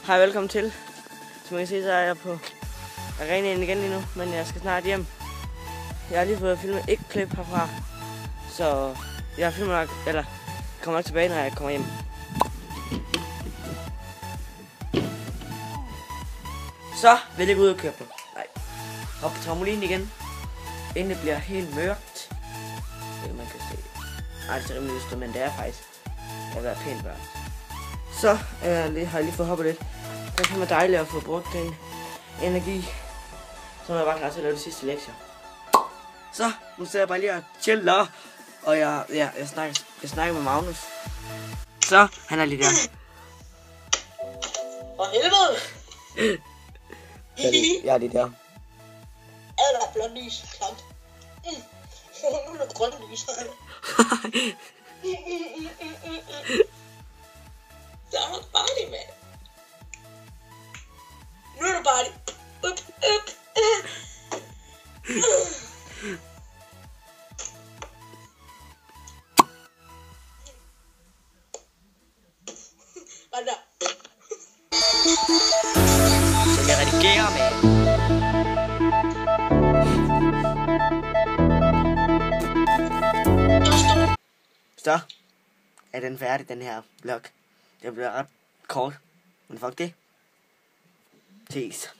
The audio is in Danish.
Hej, velkommen til. Som I kan se, så er jeg på arenaen igen lige nu, men jeg skal snart hjem. Jeg har lige fået filmet et klip herfra, så jeg filmer nok, eller kommer nok tilbage, når jeg kommer hjem. Så vil jeg gå ud og køre på. Nej. Hop på trampolinen igen, inden det bliver helt mørkt. Det man kan se. Nej, det ser rimelig lyst ud, men det er faktisk. Jeg vil være pænt mørkt. Så har jeg lige fået hoppet lidt. Det er fandme dejligt at få brugt den energi, som jeg var klar til at lave de sidste lektier. Så, nu sidder jeg bare lige og chiller, og jeg snakker med Magnus. Så, han er lige der. For helvede! Jeg er lige der. Er der blond lys? Klamt. Nu er der grønne lys. Der er party, mand. Nu er der party. Hvad der? Så jeg redigerer, mand. Så er den færdig, den her vlog. Det bliver ret kort, men fuck det. Ses.